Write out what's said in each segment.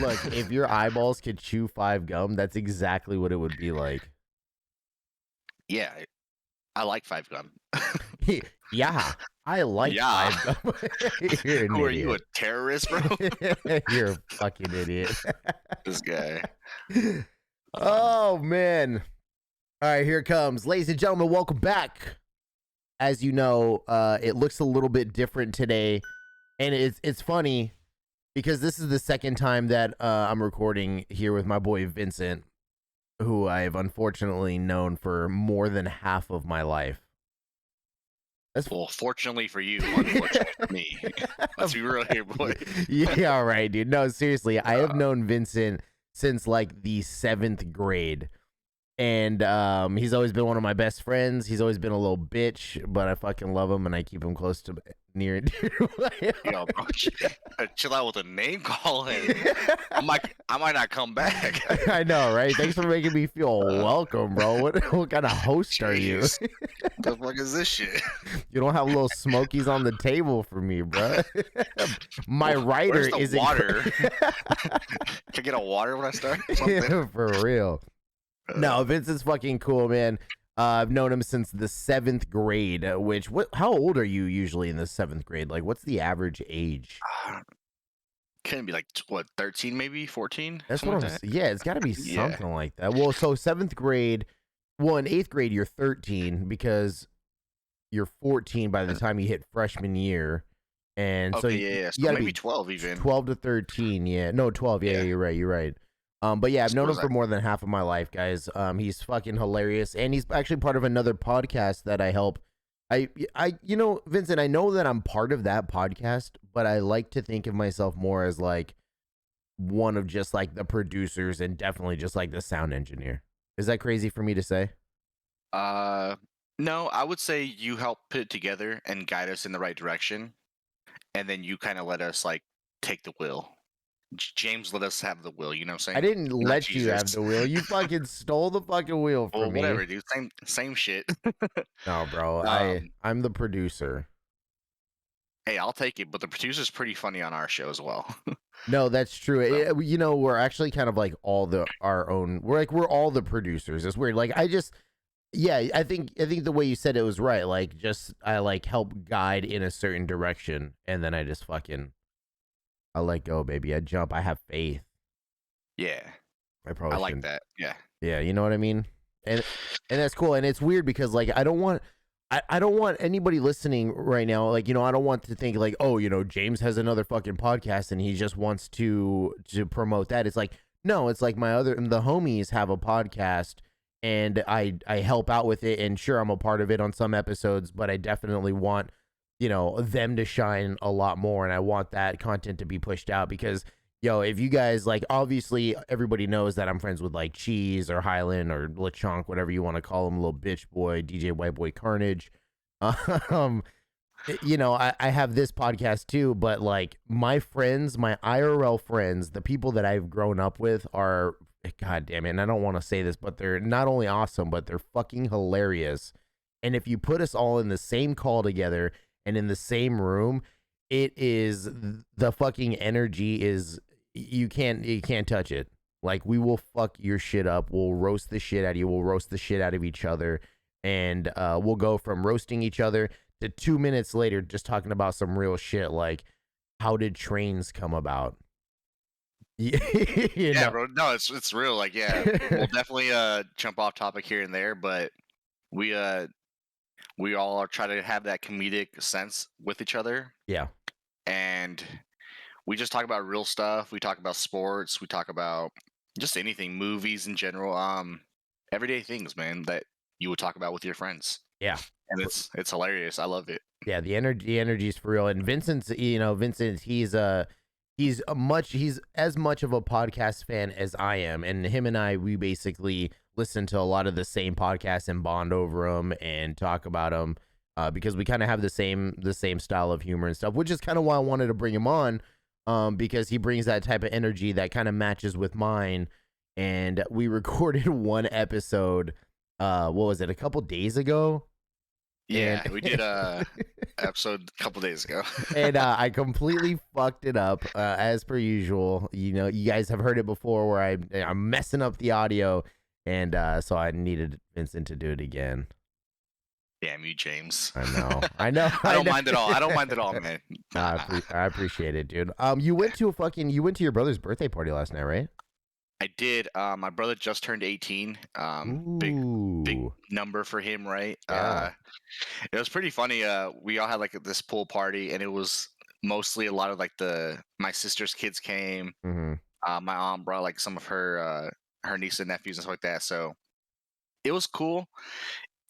Look, if your eyeballs could chew 5 gum, that's exactly what it would be like. Yeah, I like 5 gum. Yeah, I like Yeah. 5 gum. You're an Who are you, a idiot. terrorist, bro? You're a fucking idiot. This guy. Oh, man. All right, here it comes. Ladies and gentlemen, welcome back. As you know, it looks a little bit different today. And it's funny because this is the second time that I'm recording here with my boy Vincent, who I've unfortunately known for more than half of my life. Well, fortunately for you, unfortunately for me. Let's be real here, boy. Yeah, all right, dude. No, seriously, I have known Vincent since like the 7th grade. And he's always been one of my best friends. He's always been a little bitch, but I fucking love him and I keep him close to near and dear to my Yo, bro, chill out with the name calling. I might not come back. I know, right? Thanks for making me feel welcome, bro. What kind of host are you? The fuck is this shit? You don't have little smokies on the table for me, bro. My writer is water. Can I get a water when I start? Yeah, for real. No, Vincent's fucking cool, man. I've known him since the 7th grade. How old are you usually in the 7th grade? Like, what's the average age? Can it be like 13, maybe 14? That's what yeah, it's got to be something like that. Well, so 7th grade. Well, in 8th grade, you're 13 because you're 14 by the time you hit freshman year. And so so maybe 12 even. 12 to 13, yeah. No, 12. Yeah, you're right. But yeah, I've known him for more than half of my life, guys. He's fucking hilarious, and he's actually part of another podcast that I help. You know, Vincent, I know that I'm part of that podcast, but I like to think of myself more as like one of just like the producers and definitely just like the sound engineer. Is that crazy for me to say? No, I would say you help put it together and guide us in the right direction, and then you kind of let us like take the wheel. James let us have the wheel, you know what I'm saying? I didn't let you have the wheel. You fucking stole the fucking wheel from me. Whatever, dude. Same shit. No, bro. I'm the producer. Hey, I'll take it, but the producer's pretty funny on our show as well. No, that's true. You know, we're actually kind of like all the producers. It's weird. Like I think the way you said it was right. Like I like help guide in a certain direction, and then I just fucking I let go, baby. I jump. I have faith. Yeah. I like that. Yeah. Yeah, you know what I mean? And that's cool. And it's weird because like I don't want anybody listening right now, like, you know, I don't want to think like, oh, you know, James has another fucking podcast and he just wants to promote that. It's like, no, it's like the homies have a podcast and I help out with it, and sure, I'm a part of it on some episodes, but I definitely want, you know, them to shine a lot more, and I want that content to be pushed out because, yo, if you guys like, obviously everybody knows that I'm friends with like Cheese or Hyland or LeChonk, whatever you want to call him, little bitch boy, DJ White Boy Carnage. You know, I have this podcast too, but like my friends, my IRL friends, the people that I've grown up with are, god damn it, and I don't want to say this, but they're not only awesome, but they're fucking hilarious. And if you put us all in the same call together and in the same room, it is the fucking energy is you can't touch it. Like, we will fuck your shit up. We'll roast the shit out of you. We'll roast the shit out of each other. And we'll go from roasting each other to 2 minutes later just talking about some real shit, like how did trains come about? Yeah, bro. No, it's real. Like, yeah, we'll definitely jump off topic here and there, but we all try to have that comedic sense with each other. Yeah. And we just talk about real stuff. We talk about sports. We talk about just anything, movies in general. Everyday things, man, that you would talk about with your friends. Yeah. And it's hilarious. I love it. Yeah, the energy is for real. And Vincent, he's as much of a podcast fan as I am, and him and I, we basically listen to a lot of the same podcasts and bond over them and talk about them because we kind of have the same style of humor and stuff, which is kind of why I wanted to bring him on, because he brings that type of energy that kind of matches with mine. And we recorded one episode, what was it, a couple days ago? and Yeah, we did a episode a couple days ago. and I completely fucked it up as per usual. You know, you guys have heard it before where I'm messing up the audio, and so I needed Vincent to do it again. Damn you, James. I know, I know, I don't know. mind at all. I don't mind at all, man. Nah, nah. I appreciate it, dude. You went to you went to your brother's birthday party last night, right? I did. My brother just turned 18. Big Ooh, number for him, right? yeah. It was pretty funny. We all had like this pool party, and it was mostly a lot of like my sister's kids came. Mm-hmm. My aunt brought like some of her niece and nephews and stuff like that. So it was cool.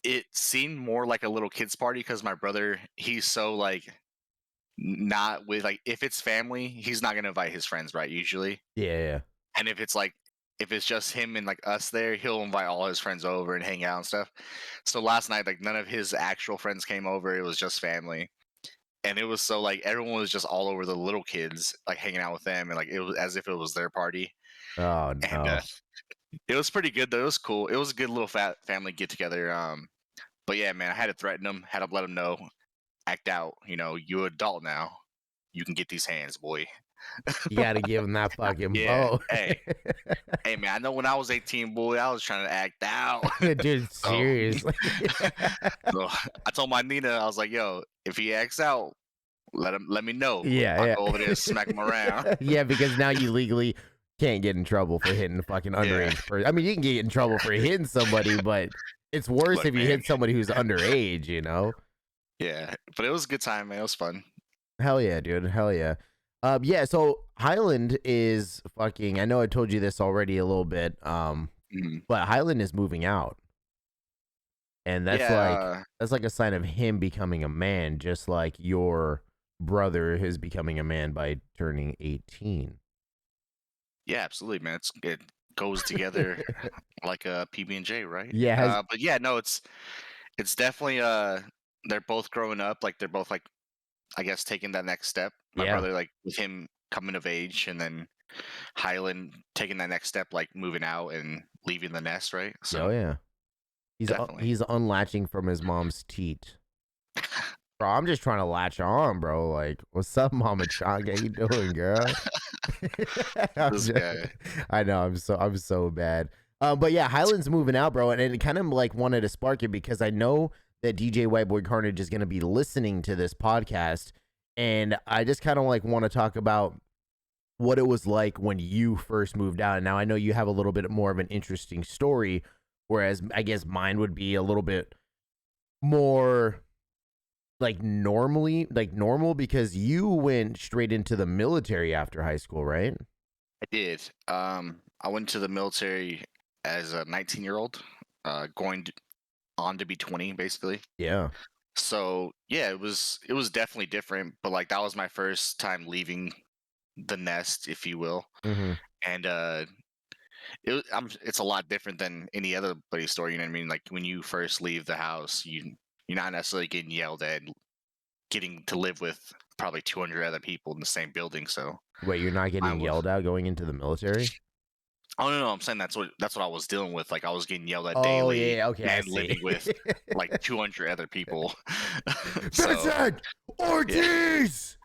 It seemed more like a little kids party because my brother, he's so like not with like if it's family, he's not gonna invite his friends, right? Usually, Yeah, yeah. and if it's just him and like us there, he'll invite all his friends over and hang out and stuff. So last night, like none of his actual friends came over. It was just family. And it was so like everyone was just all over the little kids, like hanging out with them, and like it was as if it was their party. Oh And no. it was pretty good though. It was cool. It was a good little fat family get together. But yeah, man, I had to threaten them, had to let them know, act out. You know, you're an adult now. You can get these hands, boy. You got to give him that fucking Yeah. bow. Hey, man. I know when I was 18, boy, I was trying to act out. Dude, So, seriously. so I told my Nina, I was like, "Yo, if he acts out, let me know. Yeah, I'll yeah. go over there and smack him around." Yeah, because now you legally can't get in trouble for hitting a fucking underage person. I mean, you can get in trouble for hitting somebody, but it's worse Look, if you man. hit somebody who's underage, you know? Yeah, but it was a good time, man. It was fun. Hell yeah, dude. Hell yeah. Yeah, so Hyland is fucking I know I told you this already a little bit, Mhm. but Hyland is moving out. And Yeah, that's like a sign of him becoming a man, just like your brother is becoming a man by turning 18. yeah, absolutely, man. It goes together like a PB and J, right? Yeah, has But yeah, no, it's definitely they're both growing up. Like they're both like I guess taking that next step. My yeah. brother like with him coming of age, and then Hyland taking that next step, like moving out and leaving the nest, right? Oh So yeah. definitely. He's unlatching from his mom's teat. Bro, I'm just trying to latch on, bro. Like, what's up, Mama Changa? How you doing, girl? This guy. I know I'm so bad. But yeah, Highland's moving out, bro, and it kind of like wanted to spark it because I know that DJ Whiteboy Carnage is going to be listening to this podcast, and I just kind of like want to talk about what it was like when you first moved out. And now I know you have a little bit more of an interesting story, whereas I guess mine would be a little bit more like normal because you went straight into the military after high school, right? I did. I went to the military as a 19-year-old, on to be 20, basically. Yeah. So yeah, it was definitely different, but like that was my first time leaving the nest, if you will, Mm-hmm. and it's a lot different than any other buddy story. You know what I mean? Like when you first leave the house, you're not necessarily getting yelled at, getting to live with probably 200 other people in the same building. So Wait, you're not I getting was. yelled at going into the military? Oh no, I'm saying that's what I was dealing with. Like I was getting yelled at Oh daily yeah, okay, I and see. living with like 200 other people. So Vincent yeah, Ortiz.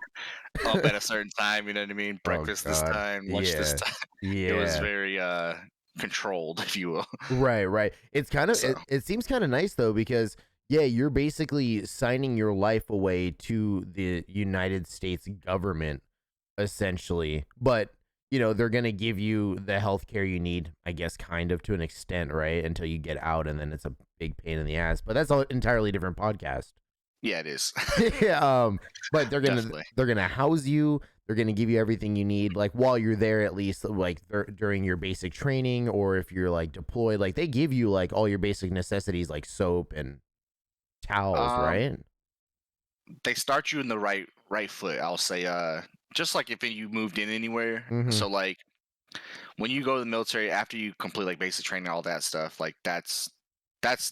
up at a certain time. You know what I mean? Oh Breakfast this God. time, lunch this Yeah. time. It was Yeah. very controlled, if you will. Right, right. It's kind of So it seems kind of nice though because yeah, you're basically signing your life away to the United States government essentially. But, you know, they're going to give you the health care you need, I guess kind of to an extent, right? Until you get out and then it's a big pain in the ass. But that's an entirely different podcast. yeah, it is. But Definitely. they're gonna house you. They're gonna give you everything you need, like while you're there, at least like during your basic training, or if you're like deployed, like they give you like all your basic necessities, like soap and towels, Um, right? they start you in the right foot. I'll say, just like if you moved in anywhere. Mm-hmm. So like when you go to the military after you complete like basic training, all that stuff, like that's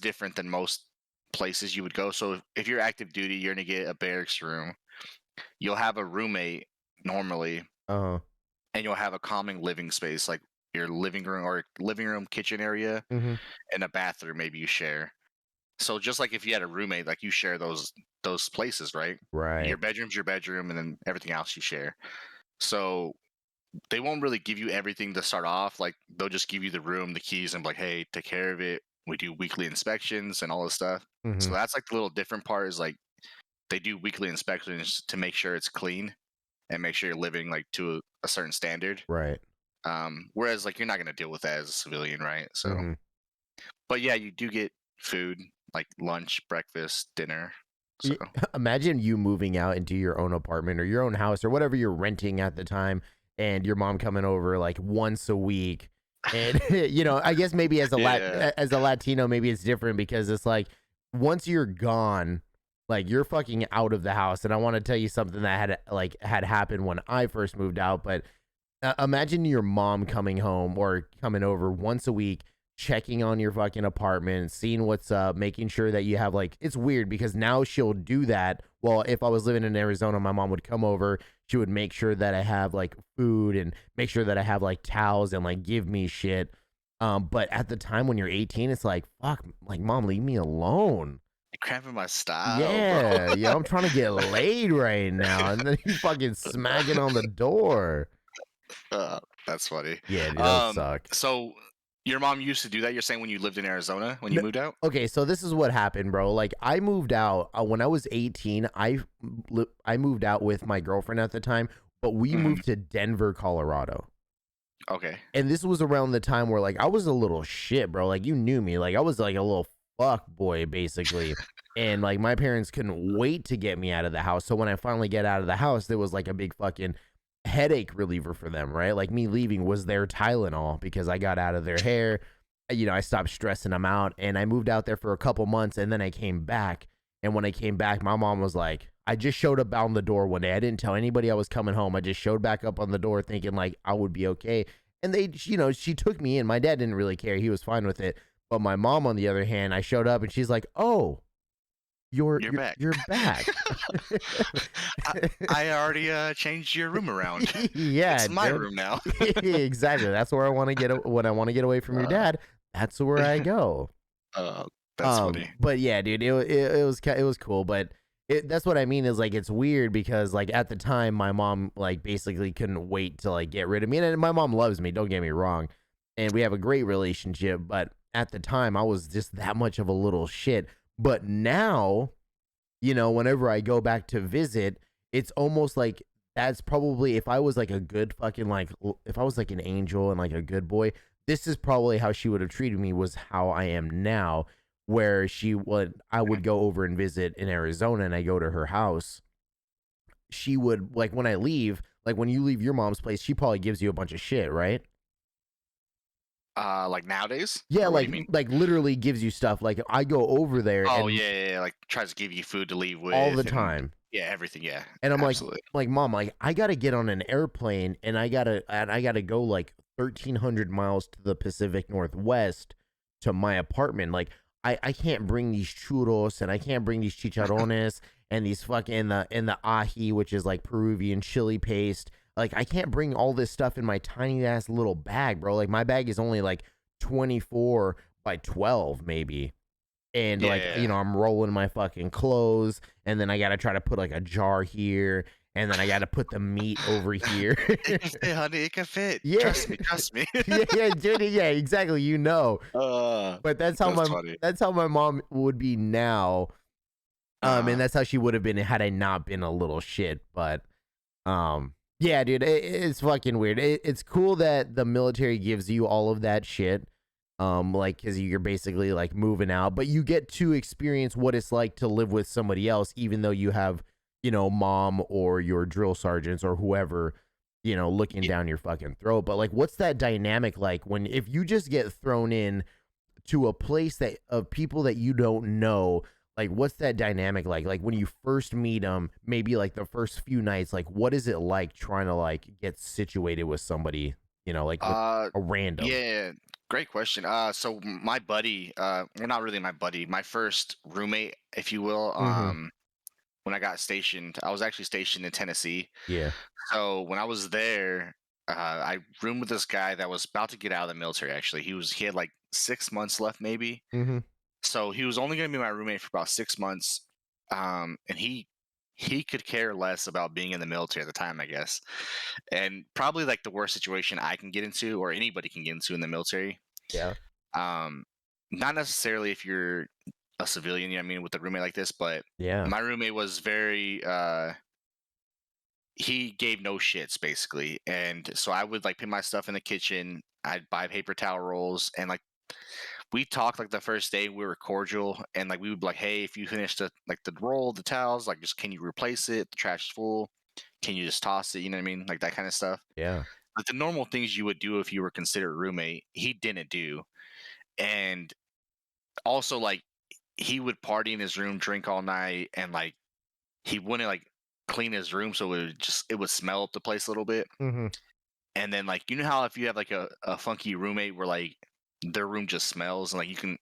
different than most places you would go. So if you're active duty, you're gonna get a barracks room. You'll have a roommate normally, Uh-huh. and you'll have a common living space like your living room kitchen area Mm-hmm. and a bathroom maybe you share. So just like if you had a roommate, like you share those places, right? Right. Your bedroom's your bedroom, and then everything else you share. So they won't really give you everything to start off. Like they'll just give you the room, the keys, and be like, hey, take care of it. We do weekly inspections and all this stuff. So Mhm. that's like the little different part is like they do weekly inspections to make sure it's clean and make sure you're living like to a certain standard. Right. Whereas like you're not gonna deal with that as a civilian, right? So, Mhm. but yeah, you do get food like lunch, breakfast, dinner. So Imagine you moving out into your own apartment or your own house or whatever you're renting at the time, and your mom coming over like once a week. And I guess maybe yeah, as a Latino, maybe it's different because it's like once you're gone, like you're fucking out of the house. And I want to tell you something that had happened when I first moved out, but imagine your mom coming home or coming over once a week, checking on your fucking apartment, seeing what's up, making sure that you have like, it's weird because now she'll do that. Well, if I was living in Arizona, my mom would come over. She would make sure that I have like food and make sure that I have like towels and like give me shit. But at the time when you're 18, it's like, fuck, like mom, leave me alone. you're cramping my style, bro. Yeah, yeah, I'm trying to get laid right now. And then you fucking smacking on the door. That's funny. Yeah, dude, that would suck. So your mom used to do that. You're saying when you lived in Arizona when you No, moved out? okay, so this is what happened, bro. Like I moved out when I was 18. I moved out with my girlfriend at the time, but we Hmm. moved to Denver, Colorado. Okay. And this was around the time where like I was a little shit, bro. Like you knew me. Like I was like a little fuck boy basically. And like my parents couldn't wait to get me out of the house. So when I finally get out of the house, there was like a big fucking headache reliever for them, right? Like me leaving was their Tylenol because I got out of their hair. I stopped stressing them out and I moved out there for a couple months and then I came back. And when I came back, my mom was like, I just showed up on the door one day. I didn't tell anybody I was coming home. I just showed back up on the door thinking like I would be okay. And she took me in. My dad didn't really care. He was fine with it. But my mom, on the other hand, I showed up and she's like, "Oh, you're You're you're back. you're back." I, I already changed your room around. Yeah, It's my dude. room now. Exactly. That's where I want to when I want to get away from your uh, dad. That's where I go. uh, that's funny. But yeah, dude, it was cool, but that's what I mean is like it's weird because like at the time my mom like basically couldn't wait to like get rid of me, and my mom loves me. Don't get me wrong, and we have a great relationship. But at the time, I was just that much of a little shit. But now, whenever I go back to visit, it's almost like that's probably if I was like a good fucking like if I was like an angel and like a good boy, this is probably how she would have treated me was how I am now, where I would go over and visit in Arizona and I go to her house. She would like when I leave, like when you leave your mom's place, she probably gives you a bunch of shit, right? Like nowadays, Yeah, or what do like you mean? literally gives you stuff. Like I go over there Oh and yeah, yeah, yeah. Like tries to give you food to leave all the with, and time. yeah, everything. Yeah, And I'm absolutely. mom, like I gotta get on an airplane and I gotta go like 1,300 miles to the Pacific Northwest to my apartment. Like I can't bring these churros and I can't bring these chicharrones and these fucking and the ají, which is like Peruvian chili paste. Like I can't bring all this stuff in my tiny ass little bag, bro. Like my bag is only like 24 by 12 maybe, and Yeah, like yeah, yeah. I'm rolling my fucking clothes, and then I gotta try to put like a jar here, and then I gotta put the meat over here. It can fit, honey. It can fit. Yeah. Trust me. Trust me. Yeah, yeah, dude, yeah, exactly, uh, but that's funny. that's how my mom would be now. And Uh, that's how she would have been had I not been a little shit. But yeah, dude, it's fucking weird. It's cool that the military gives you all of that shit. Like, cause you're basically like moving out, but you get to experience what it's like to live with somebody else, even though you have, mom or your drill sergeants or whoever, looking y- down your fucking throat. But like, what's that dynamic like when if you just get thrown in to a place that of people that you don't know? Like, what's that dynamic like? Like when you first meet them, maybe like the first few nights, like what is it like trying to like get situated with somebody, like with uh, a random? yeah. Great question. So my buddy, well, not really my buddy, my first roommate, if you will. Mm-hmm. When I got stationed, I was actually stationed in Tennessee. Yeah. So when I was there, I roomed with this guy that was about to get out of the military. Actually, he had like 6 months left, maybe. Mm-hmm. So he was only going to be my roommate for about 6 months, and he could care less about being in the military at the time, I guess, and probably like the worst situation I can get into or anybody can get into in the military. Yeah. Um, Not necessarily if you're a civilian, you know what I mean, with a roommate like this, but Yeah. my roommate was very he gave no shits basically. And so I would like put my stuff in the kitchen, I'd buy paper towel rolls, and like we talked like the first day we were cordial, and like we would be like, hey, if you finish the roll, the towels, like just can you replace it? The trash is full. Can you just toss it? You know what I mean? Like that kind of stuff. Yeah. Like the normal things you would do if you were considered a roommate, he didn't do. And also like he would party in his room, drink all night, and like he wouldn't like clean his room, so it would smell up the place a little bit. Mm-hmm. And then like you know how if you have like a funky roommate where like their room just smells and like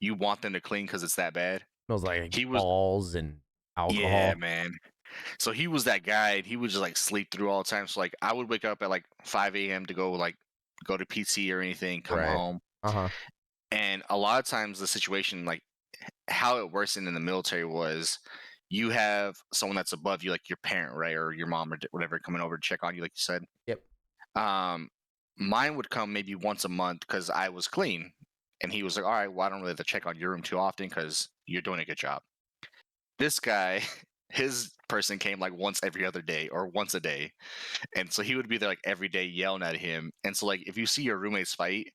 you want them to clean because it's that bad. Smells like He was balls and Yeah, alcohol. man. So he was that guy, and he would just like sleep through all the time. So like I would wake up at like 5 a.m. to go to PT or anything, come Right. home. Uh-huh. And a lot of times the situation, like how it works in the military was you have someone that's above you, like your parent, right? Or your mom or whatever, coming over to check on you, like you said. Yep. Um, Mine would come maybe once a month because I was clean. And he was like, all right, well, I don't really have to check on your room too often because you're doing a good job. This guy, his person came like once every other day or once a day. And so he would be there like every day yelling at him. And so like if you see your roommates fight,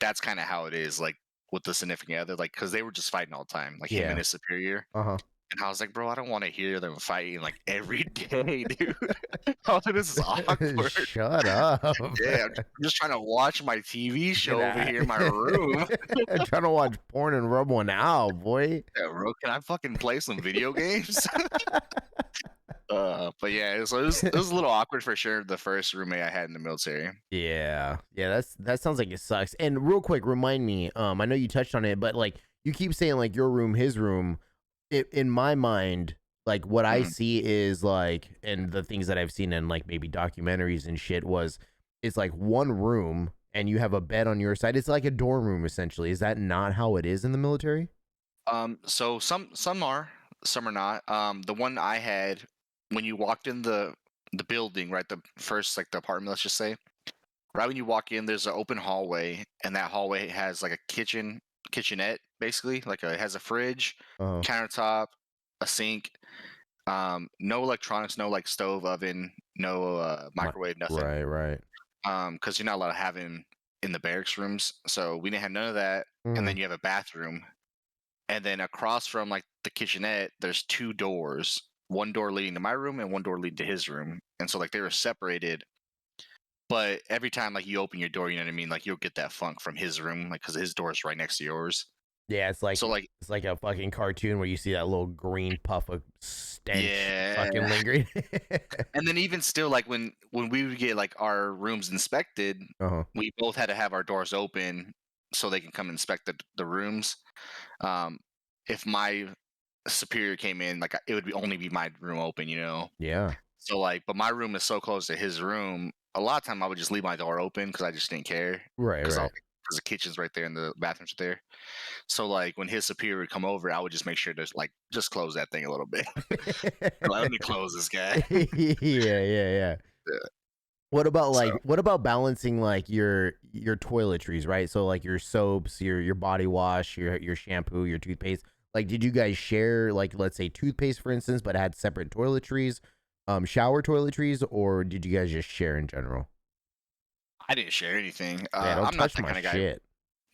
that's kind of how it is, like with the significant other, like because they were just fighting all the time, like him and Yeah. his superior. Uh-huh. And I was like, bro, I don't want to hear them fighting like every day, dude. I was like, this is awkward. Shut up. Yeah, I'm just trying to watch my TV Get show over out. here in my room. Trying to watch porn and rub one out, boy. Yeah, bro, can I fucking play some video games? But yeah, so it was a little awkward for sure. The first roommate I had in the military. Yeah. Yeah, that sounds like it sucks. And real quick, remind me, I know you touched on it, but like you keep saying like your room, his room. In my mind, like what I Mhm. see is like, and the things that I've seen in like maybe documentaries and shit was, it's like one room and you have a bed on your side. It's like a dorm room essentially. Is that not how it is in the military? So some are, some are not. The one I had when you walked in the building, right? The first like the apartment, let's just say, right when you walk in, there's an open hallway, and that hallway has like a kitchenette, basically. It has a fridge, Uh-huh. countertop, a sink, no electronics, no like stove, oven, no My, microwave, nothing. right, right. Because you're not allowed to have in the barracks rooms. So we didn't have none of that. And Mm, then you have a bathroom, and then across from like the kitchenette, there's two doors. One door leading to my room and one door leading to his room. And so like they were separated, but every time like you open your door, you know what I mean? Like you'll get that funk from his room, like because his door is right next to yours. yeah, So like, it's like a fucking cartoon where you see that little green puff of stench fucking yeah. lingering. And then even still, like when we would get like our rooms inspected, Uh-huh. we both had to have our doors open so they can come inspect the rooms. Um, if my superior came in, like it would only be my room open, you know. Yeah. So like, but my room is so close to his room. A lot of time I would just leave my door open because I just didn't care Right, because right. the kitchen's right there and the bathrooms are there. So like when his superior would come over, I would just make sure to like just close that thing a little bit. Let me close this guy. Yeah, yeah, yeah. Yeah. So What about balancing like your toiletries, right? So like your soaps, your body wash, your shampoo, your toothpaste. Like did you guys share like let's say toothpaste for instance, but had separate toiletries, shower toiletries, or did you guys just share in general? I didn't share anything. Yeah, don't I'm not touch that my kind of guy. shit.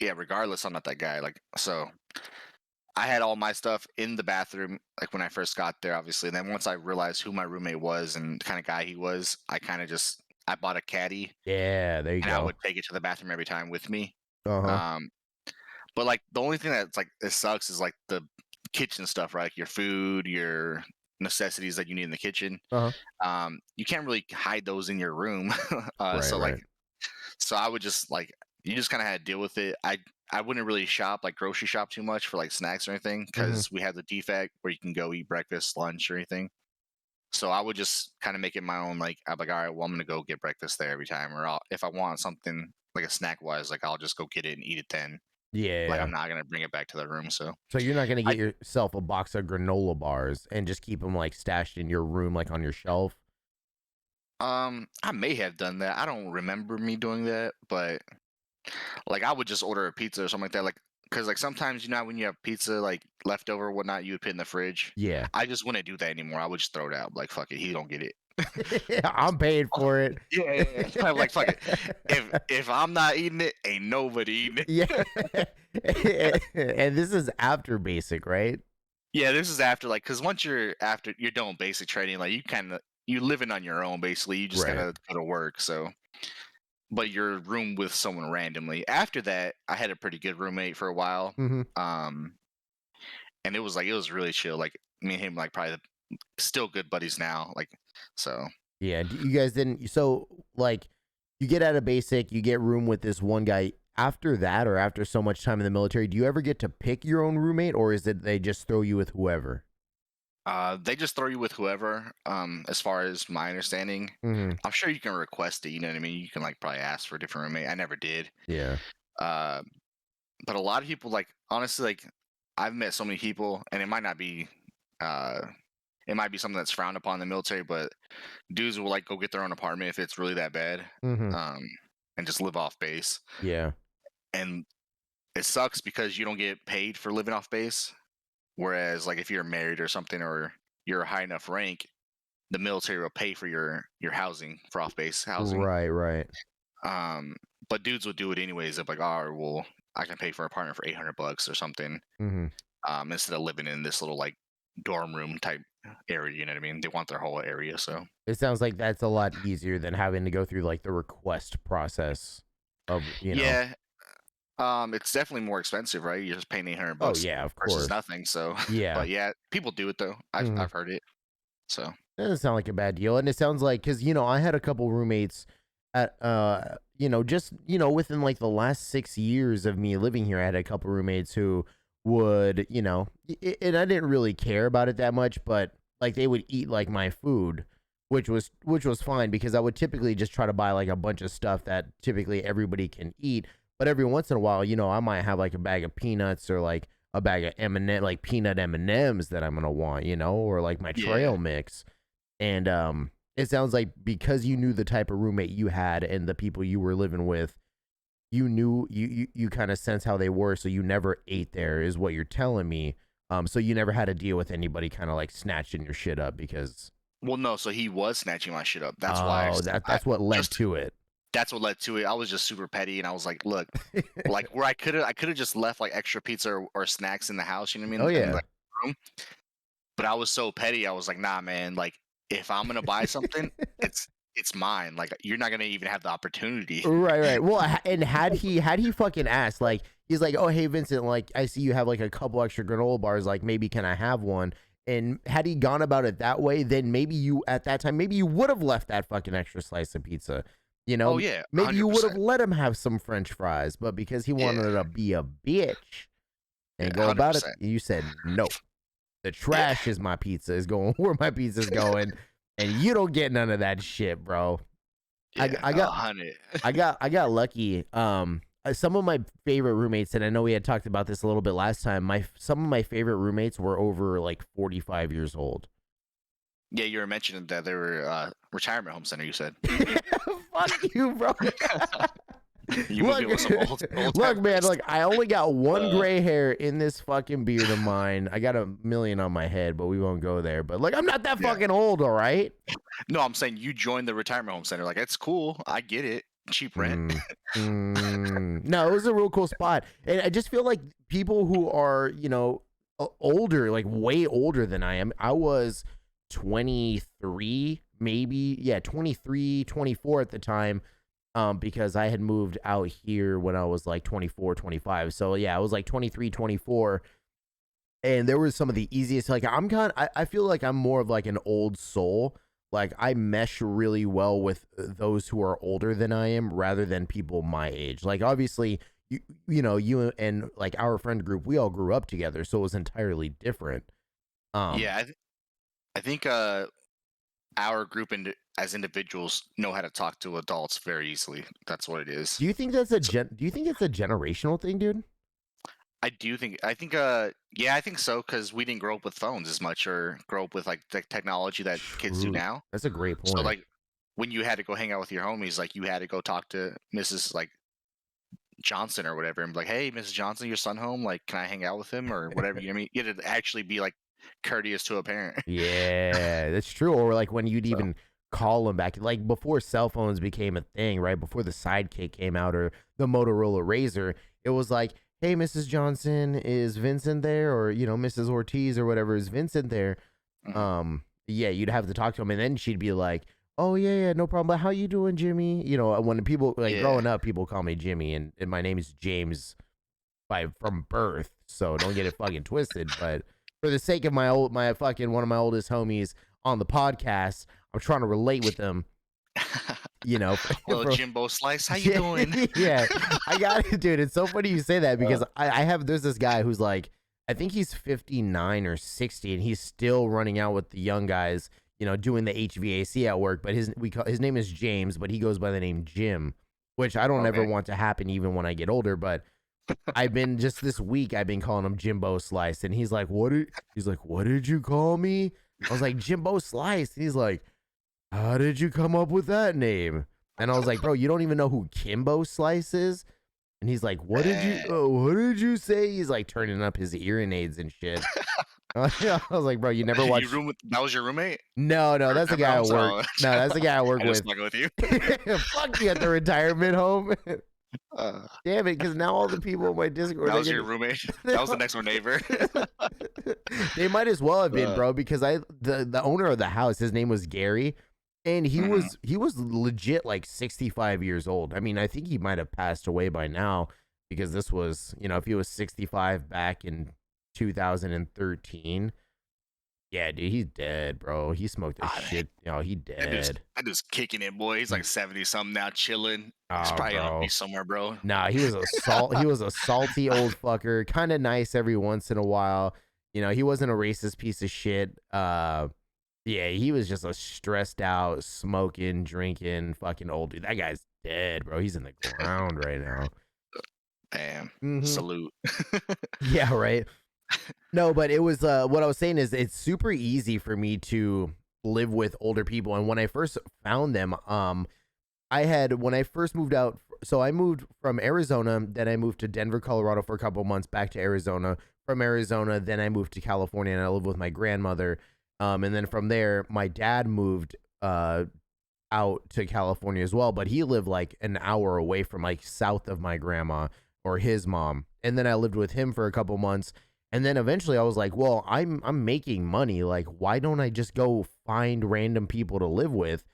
Yeah, regardless, I'm not that guy. Like so, I had all my stuff in the bathroom, like when I first got there, obviously. And then once I realized who my roommate was and the kind of guy he was, I bought a caddy Yeah, there you and I go. would take it to the bathroom every time with me. Uh-huh. Um, but like the only thing that's like it sucks is like the kitchen stuff, right? Like your food, your necessities that you need in the kitchen. Uh-huh. You can't really hide those in your room. Right, So like, right. so I would just like you just kind of had to deal with it. I wouldn't really shop like grocery shop too much for like snacks or anything Mhm. because we have the defect where you can go eat breakfast, lunch, or anything. So I would just kind of make it my own. Like I'm like, all right, well I'm gonna go get breakfast there every time, or if I want something like a snack wise, like I'll just go get it and eat it then. Like, Yeah. I'm not gonna bring it back to the room. So So you're not gonna I get yourself a box of granola bars and just keep them like stashed in your room, like on your shelf. I may have done that. I don't remember me doing that, but like I would just order a pizza or something like that. Like, because like sometimes you know when you have pizza like leftover or whatnot, you would put in the fridge. Yeah. I just wouldn't do that anymore. I would just throw it out. Like, fuck it, he don't get it. I'm paid for it. Yeah, yeah, yeah. I'm like, fuck it. If I'm not eating it, ain't nobody eating Yeah. it. And this is after basic, right? Yeah, this is after like, because once you're after you're doing basic training, like you living on your own basically. You just Right. gotta go to work. So, but you're room with someone randomly. After that, I had a pretty good roommate for a while. Hmm. Um, and it was really chill. Like me and him, like probably still good buddies now. Like, so Yeah. You guys didn't. So, like, you get out of basic, you get room with this one guy. After that, or after so much time in the military, do you ever get to pick your own roommate, or is it they just throw you with whoever? they just throw you with whoever. As far as my understanding, Hmm. I'm sure you can request it. You know what I mean? You can like probably ask for a different roommate. I never did. Yeah. Uh, but a lot of people like honestly like I've met so many people, and uh, it might be something that's frowned upon in the military, but dudes will like go get their own apartment if it's really that bad, Hmm. um, and just live off base. Yeah. And it sucks because you don't get paid for living off base. Whereas, like, if you're married or something, or you're a high enough rank, the military will pay for your housing for off base housing. Right. Right. Um, but dudes will do it anyways. They're like, oh, well, I can pay for a partner for $800 or something. Hmm. Instead of living in this little like dorm room type area. You know what I mean? They want their whole area. So It sounds like that's a lot easier than having to go through like the request process of. yeah, it's definitely more expensive, right? You're just paying 800 Oh bucks yeah, of versus course. nothing. So, Yeah. but yeah, people do it though. Hmm. I've heard it. So Doesn't sound like a bad deal. And it sounds like, because I had a couple roommates at just within like the last 6 years of me living here, I had a couple roommates who would, and I didn't really care about it that much, but like they would eat like my food, which was fine, because I would typically just try to buy like a bunch of stuff that typically everybody can eat. But every once in a while, I might have like a bag of peanuts, or like a bag of like peanut M&Ms that I'm gonna want, or like my yeah. trail mix. And it sounds like, because you knew the type of roommate you had and the people you were living with, you knew you kind of sense how they were, so you never ate there, is what you're telling me. So you never had to deal with anybody kind of like snatching your shit up, because Well, no, so he was snatching my shit up. That's why oh, that's what led just to it. that's what led to it. I was just super petty, and I was like, look, like where I could have just left like extra pizza or snacks in the house. You know what I Oh mean? And yeah. like room. But I was so petty. I was like, nah, man. Like if I'm gonna buy something, it's mine. Like you're not gonna even have the opportunity. Right, right. Well, and had he fucking asked, like, he's like, "Oh, hey, Vincent, like, I see you have like a couple extra granola bars. Like, maybe can I have one?" And had he gone about it that way, then maybe you, at that time, maybe you would have left that fucking extra slice of pizza. Oh yeah, Maybe you hundred would have percent. let him have some French fries, but because he Yeah, wanted to be a bitch yeah, and go hundred about it, percent. you said no. The Yeah, trash is my pizza, is going where my pizza's going, and you don't get none of that shit, bro. I, yeah, I a got hundred. I got lucky. Some of my favorite roommates, and I know we had talked about this a little bit last time. Some of my favorite roommates were over like 45 years old. Yeah, you were mentioning that they were retirement home center. You said Fuck you, bro. you moved Look, in with some old look, man. timers. Look, I only got one Uh, gray hair in this fucking beard of mine. I got a million on my head, but we won't go there. But like, I'm not that yeah. fucking old, all right? No, I'm saying you joined the retirement home center. Like it's cool. I get it. Cheap rent. Mm. No, it was a real cool spot. And I just feel like people who are, older, like way older than I am. I was 23, maybe. Yeah, 23, 24 at the time. Because I had moved out here when I was like 24, 25. So yeah, I was like 23, 24. And there was some of the easiest, like I feel like I'm more of like an old soul. Like I mesh really well with those who are older than I am, rather than people my age. Like obviously you and like our friend group, we all grew up together, so it was entirely different. Um Yeah, I think our group as individuals know how to talk to adults very easily. That's what it is. do you think that's a So, generational thing, dude? I think yeah, I think so because we didn't grow up with phones as much or grow up with like the technology that kids do True. now. That's a great So point. like when you had to go hang out with your homies, like you had to go talk to Mrs. like Johnson or whatever and be like, hey, Mrs. Johnson, your son home? Like, can I hang out with him or whatever? You know what I mean? You had to actually be like courteous to a parent. Yeah, that's true. Or like when you'd So even call them back, like before cell phones became a thing, right? Before the Sidekick came out or the Motorola Razor, it was like, "Hey, Mrs. Johnson, is Vincent there?" Or Mrs. Ortiz or whatever, is Vincent there? mhm. Yeah, you'd have to talk to him, and then she'd be like, "Oh yeah, yeah, no problem. But how you doing, Jimmy?" When people like Yeah. growing up, people call me Jimmy, and my name is James from birth, so don't get it fucking twisted. But for the sake of my fucking one of my oldest homies on the podcast, I'm trying to relate with them. Little For Jimbo Slice, how you yeah, doing? yeah, I got it, dude. It's so funny you say that Uh, because I have there's this guy who's like, I think he's 59 or 60, and he's still running out with the young guys, doing the HVAC at work. But his name is James, but he goes by the name Jim, which I don't ever okay. want to happen even when I get older. But I've been just this week. I've been calling him Jimbo Slice, and he's like, "What?" He's like, "What did you call me?" I was like, "Jimbo Slice." And he's like, "How did you come up with that name?" And I was like, "Bro, you don't even know who Kimbo Slice is?" And he's like, Eh, what did you say?" He's like turning up his hearing aids and shit. I was like, "Bro, you never you watched?" room with that was your roommate No, no, or that's the guy I house? work. Oh, No, that's the guy I work I just with. fucking with you. Fuck you at the retirement home. Uh, Damn it, because now all the people in my Discord, that was your roommate. That was the next door neighbor. they might as well have been, uh, bro, because the owner of the house, his name was Gary, and he mhm. was he was legit like 65 years old. I mean, I think he might have passed away by now because this was, if he was 65 back in 2013, yeah, dude, he's dead, bro. He smoked a Ah, shit. He dead. that dude's kicking it, boy. He's like 70 something now, chilling. He's Oh, probably on a bro. beach somewhere, bro. Nah, he was a salty old fucker, kind of nice every once in a while. He wasn't a racist piece of shit. Yeah, he was just a stressed out, smoking, drinking, fucking old dude. That guy's dead, bro. He's in the ground right now. Damn. Mhm. Salute. Yeah, right. No, but it was what I was saying is it's super easy for me to live with older people, and when I first found them, I had when I first moved out. So I moved from Arizona, then I moved to Denver, Colorado for a couple months, back to Arizona. From Arizona, then I moved to California, and I lived with my grandmother. And then from there, my dad moved out to California as well, but he lived like an hour away from like south of my grandma or his mom. And then I lived with him for a couple months. And then eventually I was like, well, I'm making money. Like, why don't I just go find random people to live with?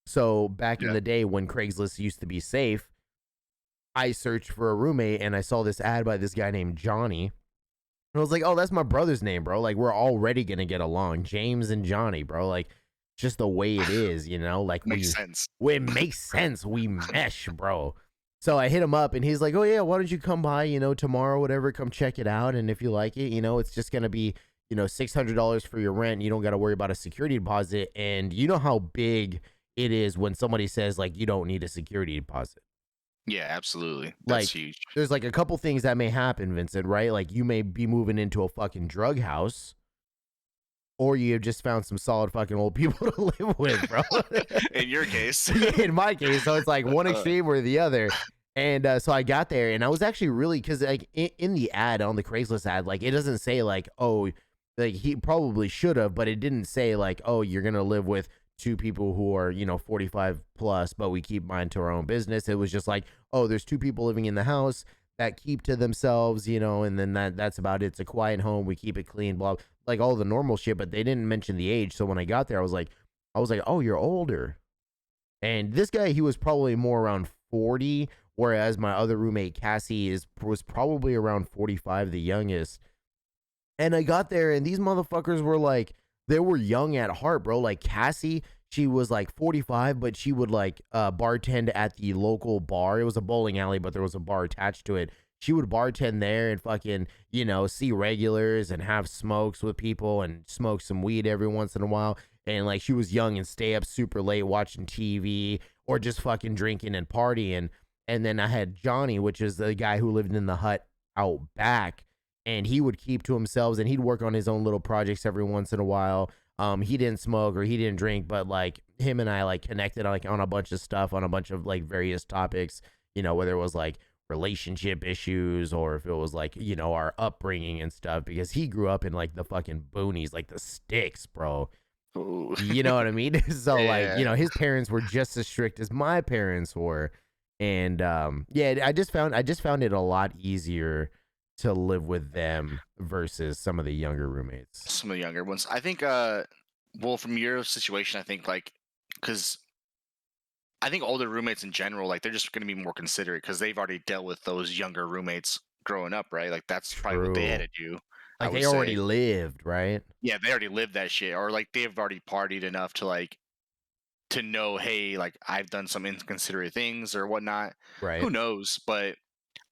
So back in Yeah. the day when Craigslist used to be safe, I searched for a roommate and I saw this ad by this guy named Johnny. And I was like, oh, that's my brother's name, bro. Like, we're already gonna get along. James and Johnny, bro. Like, just the way it is, Like Makes sense. it makes sense. We mesh, bro. So I hit him up and he's like, oh yeah, why don't you come by, tomorrow, whatever, come check it out. And if you like it, it's just gonna be, $600 for your rent. You don't gotta worry about a security deposit. And you know how big it is when somebody says like you don't need a security deposit. Yeah, absolutely. That's Like, huge. there's like a couple things that may happen, Vincent, right? Like you may be moving into a fucking drug house, or you have just found some solid fucking old people to live with, bro. In your case. Yeah, in my case, so it's like one Uh, extreme or the other. And so I got there, and I was actually really because like in the ad on the Craigslist ad, like it doesn't say like, oh, like he probably should have, but it didn't say like, oh, you're gonna live with two people who are 45 plus, but we keep mind to our own business. It was just like, oh, there's two people living in the house that keep to themselves, and then that's about it. It's a quiet home. We keep it clean, blah, like all the normal shit. But they didn't mention the age. So when I got there, I was like, oh, you're older. And this guy, he was probably more around 40, whereas my other roommate Cassie was probably around 45, the youngest. And I got there, and these motherfuckers were like, they were young at heart, bro. Like Cassie, she was like 45, but she would like bartend at the local bar. It was a bowling alley, but there was a bar attached to it. She would bartend there and fucking, see regulars and have smokes with people and smoke some weed every once in a while. And like she was young and stay up super late watching TV or just fucking drinking and partying. And then I had Johnny, which is the guy who lived in the hut out back. and he would keep to himself, and he'd work on his own little projects every once in a while. He didn't smoke or he didn't drink, but like him and I like connected like on a bunch of stuff, on a bunch of like various topics, whether it was like relationship issues or if it was like, our upbringing and stuff, because he grew up in like the fucking boonies, like the sticks, bro. Ooh. You know what I mean? So like, Yeah. his parents were just as strict as my parents were. And yeah, I just found it a lot easier to live with them versus some of the younger roommates. Some of the younger ones. I think well, from your situation, I think like because I think older roommates in general, like they're just going to be more considerate because they've already dealt with those younger roommates growing up, right? Like that's probably what they had True. to do. I Like would they already say, lived, right? yeah, they already lived that shit, or like they've already partied enough to like to know, hey, like I've done some inconsiderate things or whatnot. Right. Who knows? But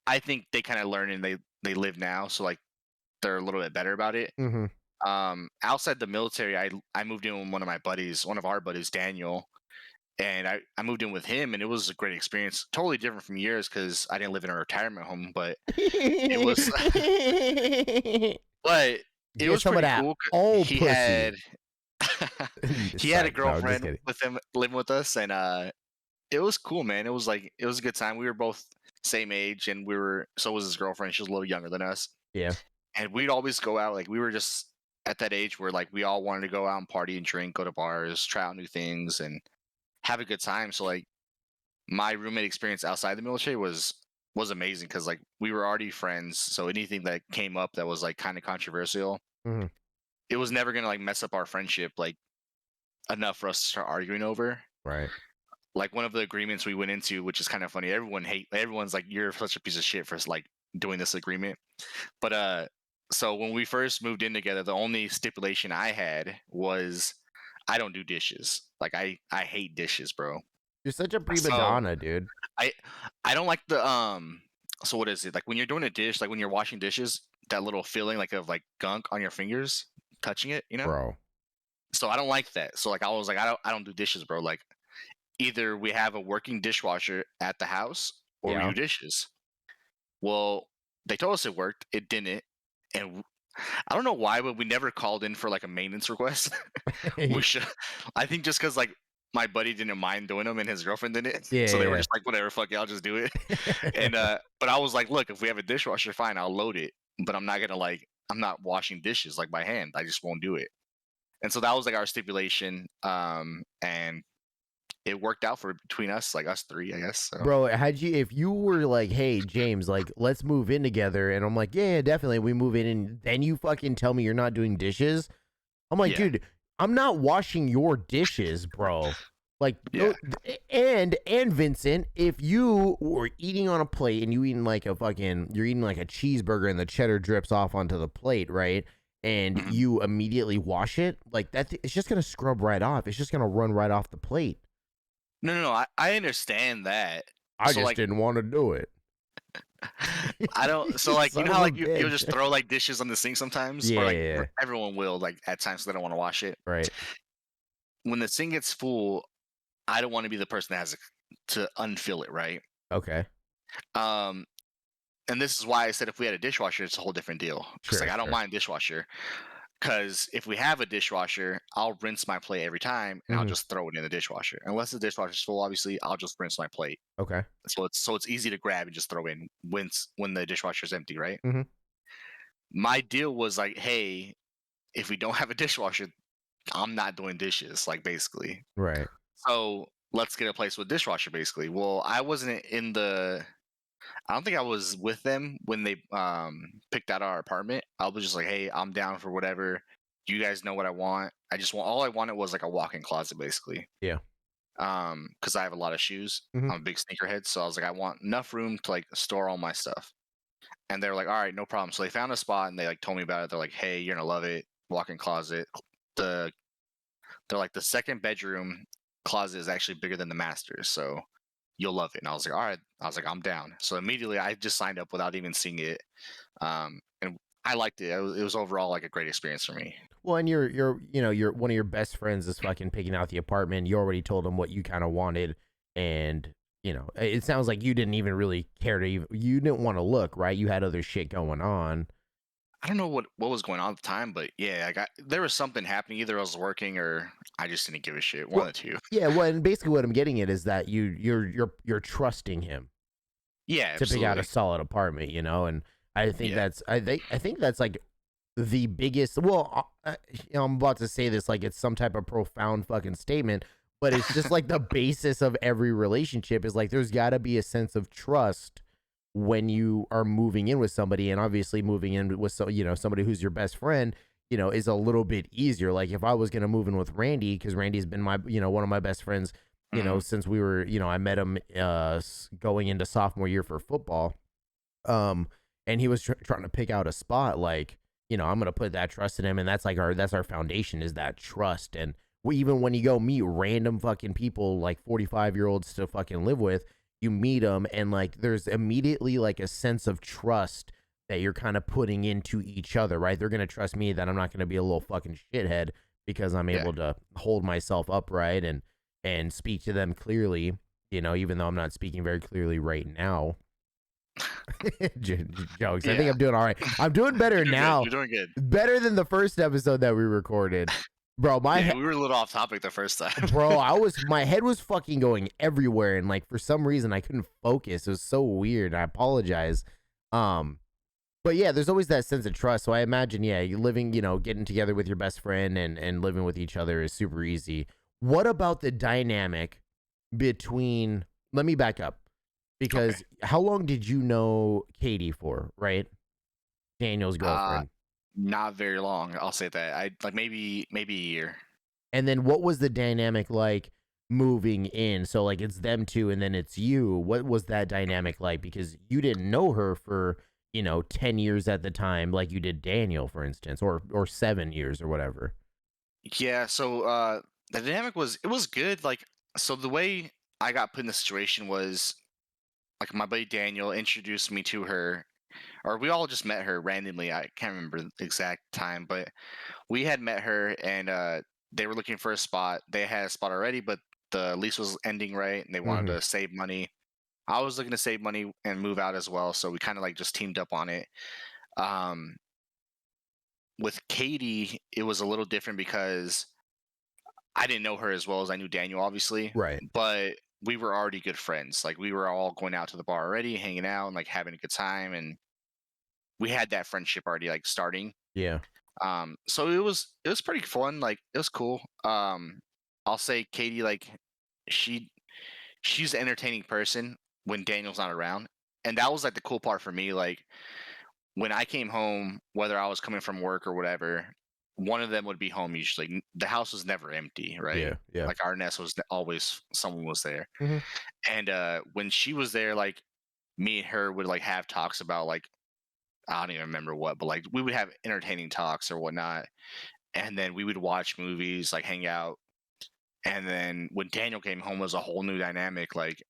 I think they kind of learn and they live now, so like they're a little bit better about it. Mm-hmm. Outside the military, I moved in with one of our buddies, Daniel, and I moved in with him, and it was a great experience. Totally different from yours because I didn't live in a retirement home, but it was, but it Get was some of pretty that cool. old He pussy. had he had a No, I'm just girlfriend kidding. with him living with us, and it was cool, man. It was like it was a good time. We were both same age, and so was his girlfriend. She was a little younger than us, Yeah. and we'd always go out. Like we were just at that age where like we all wanted to go out and party and drink, go to bars, try out new things, and have a good time. So like my roommate experience outside the military was amazing because like we were already friends. So anything that came up that was like kind of controversial, Mm-hmm. it was never gonna like mess up our friendship like enough for us to start arguing over. Right. Like one of the agreements we went into, which is kind of funny. Everyone's like, "You're such a piece of shit for like doing this agreement." But so when we first moved in together, the only stipulation I had was I don't do dishes. Like I hate dishes, bro. You're such a prima So donna, dude. I I don't like the so what is it? Like when you're doing a dish, like when you're washing dishes, that little feeling like of like gunk on your fingers touching it, you know? Bro. So I don't like that. So like I was like I don't do dishes, bro. Like either we have a working dishwasher at the house or we Yeah. do dishes. Well, they told us it worked. It didn't. And I don't know why, but we never called in for like a maintenance request. We should. I think just because like my buddy didn't mind doing them and his girlfriend didn't, so they were Yeah. just like, whatever, fuck it, I'll just do it. Yeah. And but I was like, look, if we have a dishwasher, fine, I'll load it, but I'm not washing dishes like by hand. I just won't do it. And so that was like our stipulation. And it worked out for between us, like us three, I guess. So Bro, if you were like, hey, James, like, let's move in together, and I'm like, yeah, definitely, we move in, and then you fucking tell me you're not doing dishes, I'm like, yeah, dude, I'm not washing your dishes, bro. Like, yeah. and Vincent, if you were eating on a plate and you're eating like a cheeseburger and the cheddar drips off onto the plate, right? And Mhm. you immediately wash it, like it's just gonna scrub right off. It's just gonna run right off the plate. No. I understand that. I So just like didn't want to do it. I don't. So You like you son know of how a like you'll bitch. just throw like dishes on the sink sometimes, or like Yeah, everyone will like at times so they don't want to wash it. right. When the sink gets full, I don't want to be the person that has to unfill it, right? Okay. Um, and this is why I said if we had a dishwasher, it's a whole different deal. Because Sure, like I don't sure. mind dishwasher. Because if we have a dishwasher, I'll rinse my plate every time, and I'll Mhm. just throw it in the dishwasher. Unless the dishwasher's full, obviously, I'll just rinse my plate. Okay. So it's easy to grab and just throw in when the dishwasher's empty, right? Mhm. My deal was like, hey, if we don't have a dishwasher, I'm not doing dishes, like basically. Right. So let's get a place with dishwasher, basically. Well, I don't think I was with them when they picked out our apartment. I was just like, hey, I'm down for whatever. You guys know what I want. All I wanted was like a walk-in closet, basically. Yeah. Because I have a lot of shoes. Mhm. I'm a big sneakerhead, so I was like, I want enough room to like store all my stuff. And they were like, all right, no problem. So they found a spot and they like told me about it. They're like, hey, you're gonna love it. Walk-in closet. The They're like the second bedroom closet is actually bigger than the master's, so you'll love it. And I was like, all right. I was like, I'm down. So immediately I just signed up without even seeing it. And I liked it. It was overall like a great experience for me. Well, and your one of your best friends is fucking picking out the apartment. You already told him what you kind of wanted, and it sounds like you didn't even really care to you didn't want to look, right? You had other shit going on. I don't know what was going on at the time, but yeah, there was something happening. Either I was working or I just didn't give a shit. One Well, of the two. yeah, well, and basically what I'm getting at is that you're trusting him Yeah, to pick out a absolutely. solid apartment, you know, and Yeah. I think that's like the biggest. Well, you know, I'm about to say this like it's some type of profound fucking statement, but it's just like the basis of every relationship is like there's got to be a sense of trust when you are moving in with somebody, and obviously moving in with you know, somebody who's your best friend, you know, is a little bit easier. Like if I was gonna move in with Randy, because Randy's been my, you know, one of my best friends, you know, Hmm. since we were, you know, I met him going into sophomore year for football. Um, and he was trying to pick out a spot. Like, you know, I'm gonna put that trust in him, and that's like that's our foundation is that trust. And even when you go meet random fucking people like 45-year-olds to fucking live with, you meet them, and like there's immediately like a sense of trust that you're kind of putting into each other, right? They're gonna trust me that I'm not gonna be a little fucking shithead because I'm Yeah. able to hold myself upright and speak to them clearly. You know, even though I'm not speaking very clearly right now. Jokes. I think Yeah. I'm doing all right. I'm doing better You're doing good. now. You're doing good. Better than the first episode that we recorded. Bro, Yeah, we were a little off topic the first time. my head was fucking going everywhere, and like for some reason I couldn't focus. It was so weird. I apologize. Um but yeah, there's always that sense of trust. So I imagine, yeah, you living, you know, getting together with your best friend and living with each other is super easy. What about the dynamic between, let me back up, Okay. because how long did you know Katie for, right? Daniel's Uh, girlfriend. Not very long. I'll say that. I like maybe a year. And then what was the dynamic like moving in? So like it's them two and then it's you. What was that dynamic like? Because you didn't know her for, you know, 10 years at the time like you did Daniel, for instance, or 7 years or whatever. Yeah. So the dynamic was it was good. Like so the way I got put in the situation was like my buddy Daniel introduced me to her, or we all just met her randomly. I can't remember the exact time, but we had met her and they were looking for a spot. They had a spot already, but the lease was ending right and they wanted Mhm. to save money. I was looking to save money and move out as well, so we kind of like just teamed up on it. Um, with Katie, it was a little different because I didn't know her as well as I knew Daniel, obviously, Right. but we were already good friends. Like we were all going out to the bar already, hanging out and like having a good time, and we had that friendship already like starting. Yeah. So it was pretty fun. Like it was cool. I'll say Katie, like she she's an entertaining person when Daniel's not around, and that was like the cool part for me. Like when I came home, whether I was coming from work or whatever, one of them would be home usually. The house was never empty, right? Yeah. Yeah. Like our nest was always someone was there. Mhm. And when she was there, like me and her would like have talks about like I don't even remember what, but like we would have entertaining talks or whatnot. And then we would watch movies, like hang out. And then when Daniel came home, it was a whole new dynamic. Like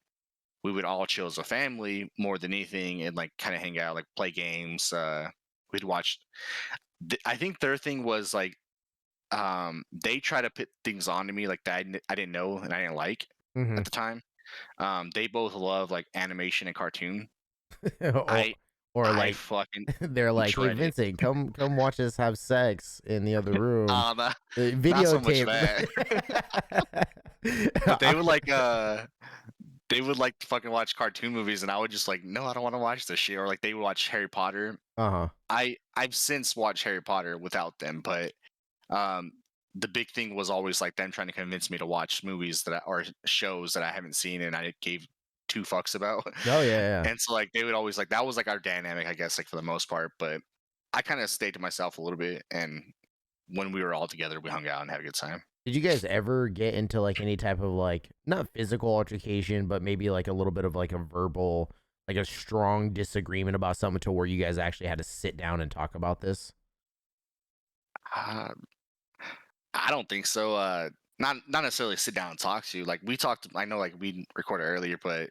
we would all chill as a family more than anything and like kind of hang out, like play games. We'd watch I think their thing was like they try to put things onto me like that I didn't know and I didn't like Mhm. at the time. They both love like animation and cartoon. or I or I like fucking they're like, "Hey dread it. Vincent, come watch us have sex in the other room." Not, not so much Videotape. that, but they would like to fucking watch cartoon movies and I would just like no, I don't want to watch this shit. Or like they would watch Harry Potter. Uh-huh. I've since watched Harry Potter without them, but um the big thing was always like them trying to convince me to watch movies or shows that I haven't seen and I gave two fucks about. Oh yeah, yeah. And so like they would always like that was like our dynamic, I guess, like for the most part. But I kind of stayed to myself a little bit, and when we were all together, we hung out and had a good time. Did you guys ever get into like any type of like not physical altercation, but maybe like a little bit of like a verbal, like a strong disagreement about something to where you guys actually had to sit down and talk about this? Uh, I don't think so. Not necessarily sit down and talk to you. Like we talked. I know like we recorded earlier, but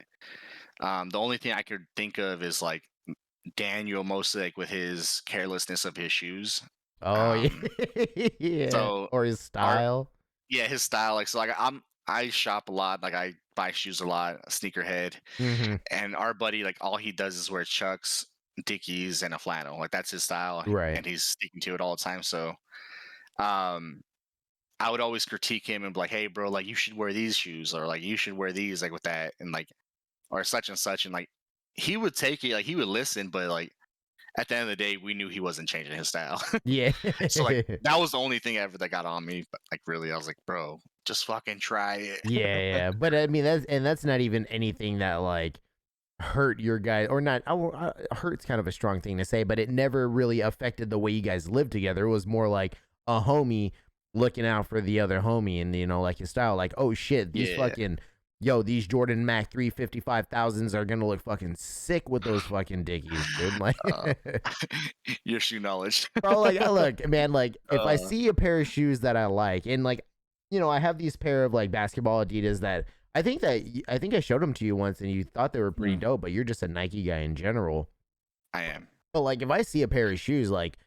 the only thing I could think of is like Daniel mostly like with his carelessness of his shoes. Oh yeah, Um, yeah. so Or his our style. yeah, his style like so like I shop a lot. Like I buy shoes a lot, a sneakerhead, Mm-hmm. and our buddy like all he does is wear Chucks. Dickies and a flannel. Like that's his style, Right. and he's sticking to it all the time. So, um, I would always critique him and be like, "Hey, bro, like you should wear these shoes, or like you should wear these, like with that, and like or such and such." And like he would take it, like he would listen, but like at the end of the day, we knew he wasn't changing his style. Yeah. So like that was the only thing ever that got on me. But like really, I was like, "Bro, just fucking try it." Yeah. But I mean, that's not even anything that like hurt your guy or not. Hurt's kind of a strong thing to say, but it never really affected the way you guys lived together. It was more like a homie looking out for the other homie, and like his style. Like, oh shit, these Yeah. fucking these Jordan Mac 355,000s are gonna look fucking sick with those fucking Dickies, dude. Like, Uh, your shoe knowledge. bro, like, look, man, like, if I Uh, see a pair of shoes that I like, and like, I have these pair of like basketball Adidas that I think I showed them to you once, and you thought they were pretty Mm. dope, but you're just a Nike guy in general. I am. But like, if I see a pair of shoes, like,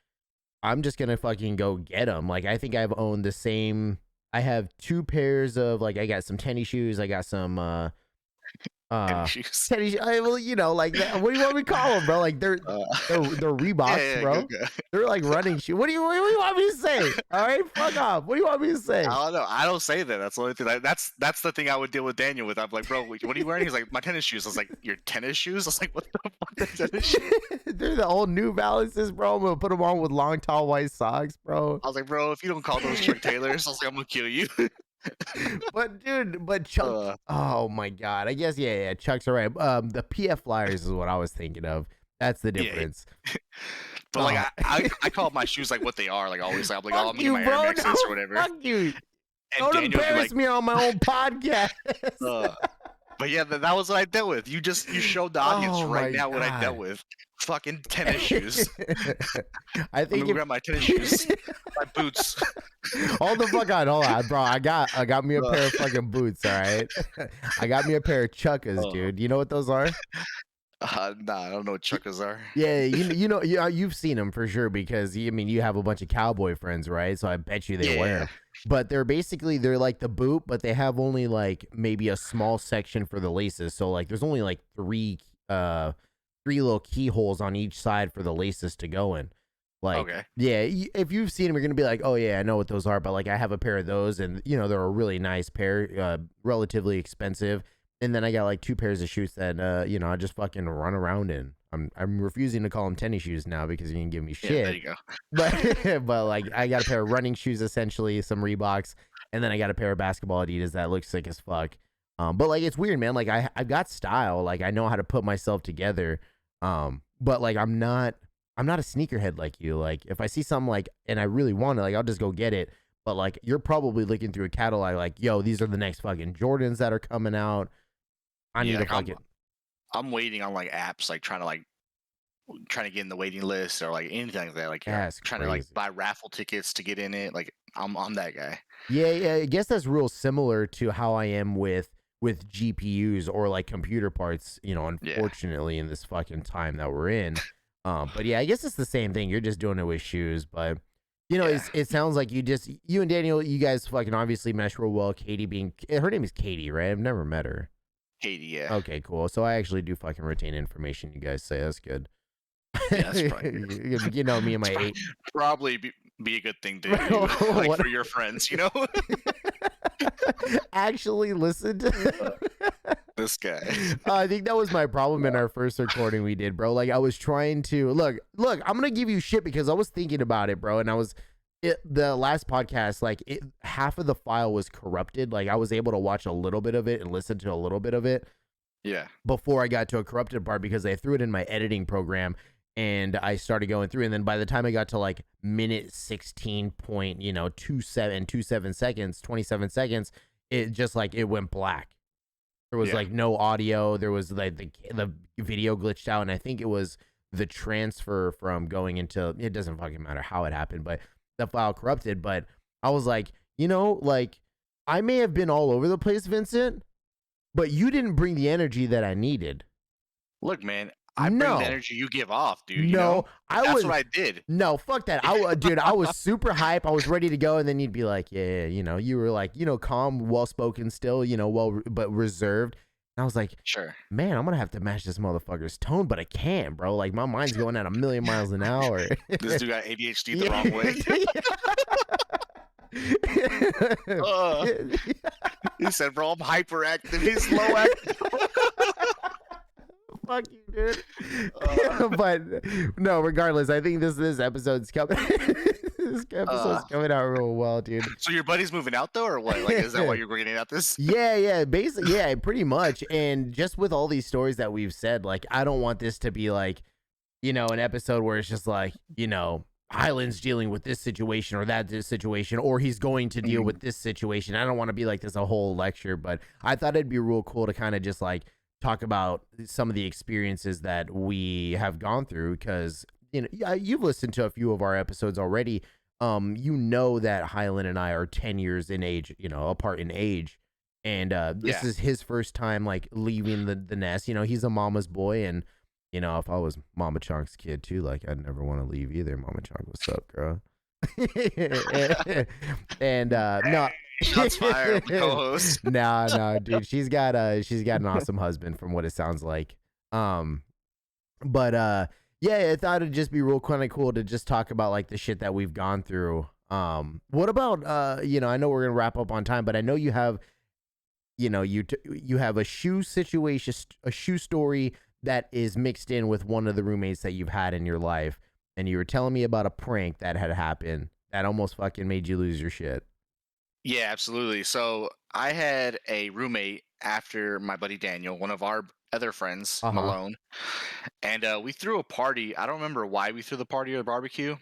I'm just gonna fucking go get them. Like, I think I've owned the same. I have two pairs of like, I got some tennis shoes. I got some Tennis shoes. tennis. Well, like that. What do you want me to call them, bro? Like Uh, they're Reeboks, yeah, bro. go, go. They're like running shoes. What do you want me to say? All right, fuck off. What do you want me to say? I don't know. I don't say that. That's the only thing. That's the thing I would deal with Daniel with. I'm like, bro, what are you wearing? He's like, my tennis shoes. I was like, your tennis shoes? I was like, what the fuck? Are tennis shoes? They're the old New Balances, bro. I'm gonna put them on with long, tall, white socks, bro. I was like, bro, if you don't call those Chuck Taylors, I was like, I'm gonna kill you. But dude, Chuck. Uh, Oh my god. I guess yeah. Chuck's all right. The PF Flyers is what I was thinking of. That's the Yeah. difference. but like, Oh. I call my shoes like what they are. Like always, like, I'm like, oh, I'm Fuck getting you, my bro. Air Maxes No, or whatever. fuck you. And Don't Daniel would be embarrass like, me on my own podcast. but yeah, that was what I dealt with. You showed the audience Oh right my now what I God. dealt with. Fucking tennis shoes. I I'm gonna think go grab my tennis shoes, my boots. hold the fuck on, bro. I got me a pair of fucking boots. All right, I got me a pair of Chuckas, dude. You know what those are? Nah, I don't know what chuckas are. Yeah, you've seen them for sure because you have a bunch of cowboy friends, right? So I bet you they wear Yeah. them. But they're like the boot, but they have only like maybe a small section for the laces. So like there's only like three little keyholes on each side for the laces to go in. Like, Okay. yeah, if you've seen them, you're gonna be like, oh yeah, I know what those are. But like, I have a pair of those, and they're a really nice pair, relatively expensive. And then I got like two pairs of shoes that I just fucking run around in. I'm refusing to call them tennis shoes now because you can give me Yeah, there shit. you go. But like, I got a pair of running shoes, essentially some Reeboks, and then I got a pair of basketball Adidas that looks sick as fuck. But like, it's weird, man. Like, I've got style. Like, I know how to put myself together. But like, I'm not a sneakerhead like you. Like, if I see something like, and I really want it, like, I'll just go get it. But like, you're probably looking through a catalog, like, yo, these are the next fucking Jordans that are coming out. I need to like, fucking. I'm waiting on like apps, like trying to get in the waiting list or like anything like that. Like That's trying to like crazy. buy raffle tickets to get in it. Like I'm that guy. Yeah, I guess that's real similar to how I am with GPUs or like computer parts, unfortunately in this fucking time that we're in. But yeah, I guess it's the same thing. You're just doing it with shoes, but Yeah. it sounds like you and Daniel, you guys fucking obviously mesh real well. Her name is Katie, right? I've never met her. Katie, yeah. Okay, cool. So I actually do fucking retain information you guys say. That's good. Yeah, that's probably good. Me and my It's eight. probably be a good thing to Right, do, like what- for your friends, you know. Actually listen to This guy. I think that was my problem in our first recording we did, bro. Like, I was trying to look, I'm gonna give you shit because I was thinking about it, bro. And the last podcast, like, half of the file was corrupted. Like, I was able to watch a little bit of it and listen to a little bit of it Yeah. before I got to a corrupted part because they threw it in my editing program and I started going through. And then by the time I got to like minute 16.27 seconds, 27 seconds, it just like it went black. There was Yeah. like no audio. There was like the video glitched out, and I think it was the transfer from going into. It doesn't fucking matter how it happened, but the file corrupted. But I was like, like I may have been all over the place, Vincent, but you didn't bring the energy that I needed. Look, man, I bring No. the energy you give off, dude. No, That's what I did. No, fuck that. Dude, I was super hype. I was ready to go, and then you'd be like, yeah, you were like, calm, well spoken, still, well, but reserved. And I was like, Sure. man, I'm gonna have to match this motherfucker's tone, but I can't, bro. Like my mind's going at 1,000,000 miles an hour. This dude got ADHD the Yeah. wrong way. Uh, he said, "Bro, I'm hyperactive. He's low active." Fuck you, dude. But no, regardless, I think this episode's coming. This episode's coming out real well, dude. So your buddy's moving out though, or what? Like, is that why you're getting at this? Yeah, basically, yeah, pretty much. And just with all these stories that we've said, like, I don't want this to be like, an episode where it's just like, Hyland's dealing with this situation or that situation, or he's going to deal with this situation. I don't want to be like this a whole lecture, but I thought it'd be real cool to kind of just like talk about some of the experiences that we have gone through, because you've listened to a few of our episodes already. That Hyland and I are 10 years in age, apart in age, and this is his first time like leaving the nest. He's a mama's boy, and if I was Mama Chunk's kid too, like I'd never want to leave either. Mama Chunk, what's up, girl? And no. Shots fired, co-host. No, dude. She's got an awesome husband from what it sounds like. But yeah, I thought it'd just be real kind of cool to just talk about like the shit that we've gone through. What about I know we're gonna wrap up on time, but I know you have, you have a shoe situation, a shoe story that is mixed in with one of the roommates that you've had in your life, and you were telling me about a prank that had happened that almost fucking made you lose your shit. Yeah, absolutely. So I had a roommate after my buddy Daniel, one of our other friends, Malone, and we threw a party. I don't remember why we threw the party or the barbecue.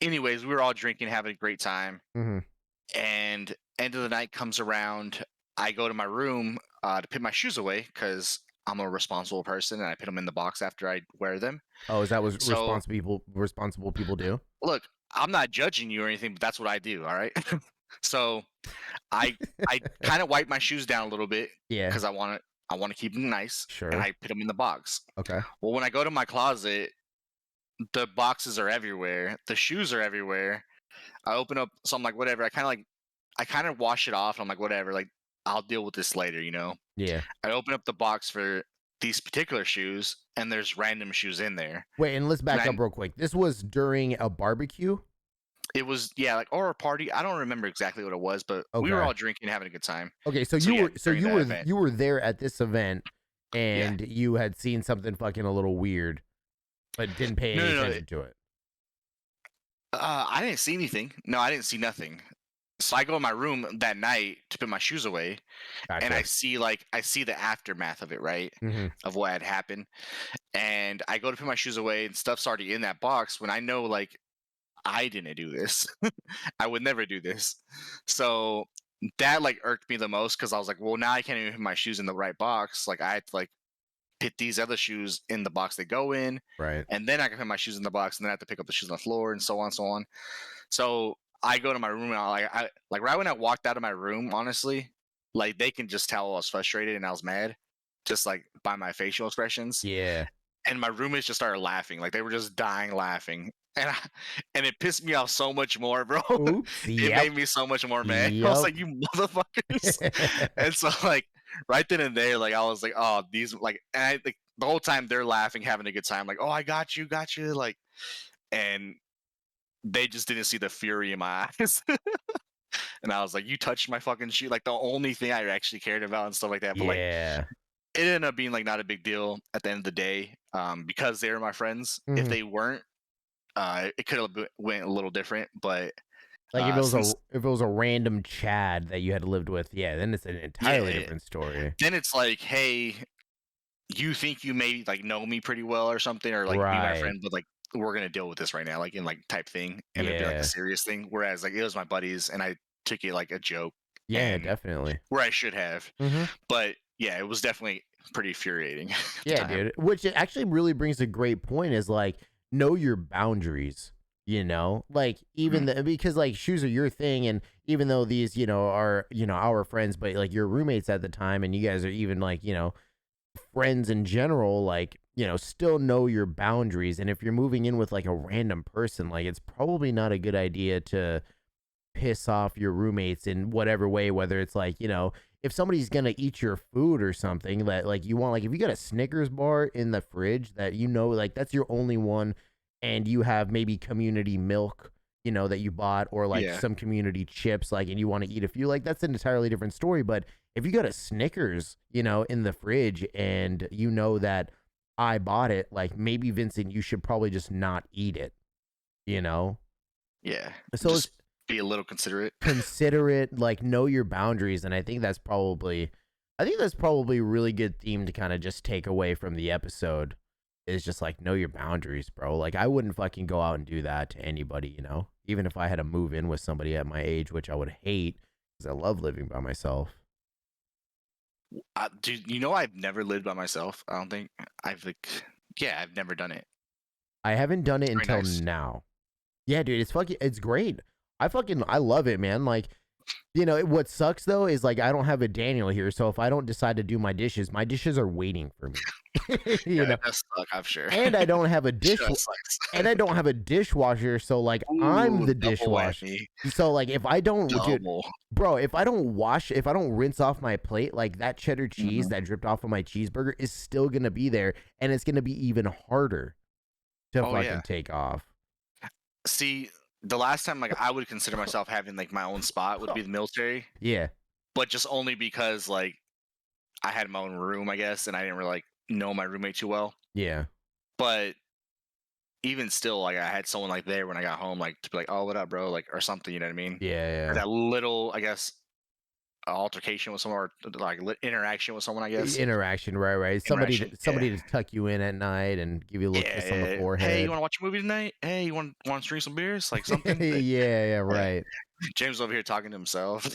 Anyways, we were all drinking, having a great time, and end of the night comes around. I go to my room to put my shoes away because I'm a responsible person, and I put them in the box after I wear them. Oh, is that what responsible people do? Look, I'm not judging you or anything, but that's what I do. All right. So I kind of wipe my shoes down a little bit, because I want to keep them nice. Sure. And I put them in the box. Okay. Well, when I go to my closet, the boxes are everywhere. The shoes are everywhere. I open up, so I'm like, whatever. I kind of wash it off. And I'm like, whatever. Like, I'll deal with this later, Yeah. I open up the box for these particular shoes, and there's random shoes in there. Wait, and let's back up real quick. This was during a barbecue? It was, yeah, like, or a party. I don't remember exactly what it was, but we were all drinking, having a good time. Okay, so you were there at this event, and you had seen something fucking a little weird, but didn't pay any attention to it. I didn't see anything. No, I didn't see nothing. So I go in my room that night to put my shoes away, and I see the aftermath of it, right? Of what had happened. And I go to put my shoes away, and stuff's already in that box when I know, like, I didn't do this. I would never do this. So that, like, irked me the most, because I was like, well, now I can't even put my shoes in the right box. Like, I had to, like, put these other shoes in the box they go in. Right. And then I can put my shoes in the box, and then I have to pick up the shoes on the floor, and so on and so on. So I go to my room, and I right when I walked out of my room, honestly, like, they can just tell I was frustrated and I was mad, just like by my facial expressions. Yeah. And my roommates just started laughing, like they were just dying laughing, and it pissed me off so much more, bro. Oops, It made me so much more mad. I was like, you motherfuckers. And so, like, right then and there, like, I was like, oh, these, like, and like the whole time they're laughing, having a good time, like, oh, I got you, like, and they just didn't see the fury in my eyes. And I was like, you touched my fucking shoe, like the only thing I actually cared about and stuff like that. But like, it ended up being like not a big deal at the end of the day, because they were my friends. If they weren't, it could have went a little different. But like if it was a random Chad that you had lived with, then it's an entirely different story. Then it's like, hey, you think you may like know me pretty well or something, or like be my friend, but like, we're gonna deal with this right now, like, in like type thing, and it'd be like a serious thing. Whereas like, it was my buddies, and I took it like a joke. Yeah, definitely. Where I should have. But yeah, it was definitely pretty infuriating. Yeah, dude. Which actually really brings a great point, is like, know your boundaries. Like, even because like shoes are your thing, and even though these are our friends, but like your roommates at the time, and you guys are even like friends in general, like, still know your boundaries. And if you're moving in with like a random person, like, it's probably not a good idea to piss off your roommates in whatever way, whether it's like, if somebody's gonna eat your food or something that like you want, like if you got a Snickers bar in the fridge that you know like that's your only one, and you have maybe community milk, you know, that you bought, or like Yeah. some community chips, like, and you want to eat a few, like that's an entirely different story. But if you got a Snickers, you know, in the fridge and you know that I bought it, like maybe Vincent, you should probably just not eat it, you know? Yeah. So it's Just be a little considerate. considerate, like know your boundaries. And I think that's probably a really good theme to kind of just take away from the episode is just like know your boundaries, bro. Like I wouldn't fucking go out and do that to anybody, you know? Even if I had to move in with somebody at my age, which I would hate because I love living by myself. Dude, you know I've never lived by myself. I don't think I've like, yeah, I've never done it. I haven't done it Very until nice. now. Yeah, dude, it's great. I love it, man. Like, you know, what sucks though is like I don't have a Daniel here, so if I don't decide to do my dishes are waiting for me. You Yeah, know, it does suck, I'm sure. and I don't have a Just sucks. and I don't have a dishwasher, so like I'm Ooh, the double dishwasher. whammy. So like if I don't, dude, Double. bro, if I don't rinse off my plate, like that cheddar cheese Mhm. that dripped off of my cheeseburger is still gonna be there, and it's gonna be even harder to Oh yeah. fucking take off. See, the last time like I would consider myself having like my own spot would be the military, Yeah, but just only because like I had my own room, I guess, and I didn't really like know my roommate too well. yeah, But even still, like I had someone like there when I got home, like to be like, "Oh, what up, bro?" Like or something. You know what I mean? yeah, Or yeah. that little, I guess, altercation with someone, or like interaction with someone. I guess. Interaction, right, right. Interaction. Yeah. Somebody to tuck you in at night and give you a little Yeah, kiss on the yeah. Hey, you forehead. want to watch a movie tonight? Hey, you want to drink some beers? Like Yeah, something. yeah, Yeah. right. James over here talking to himself.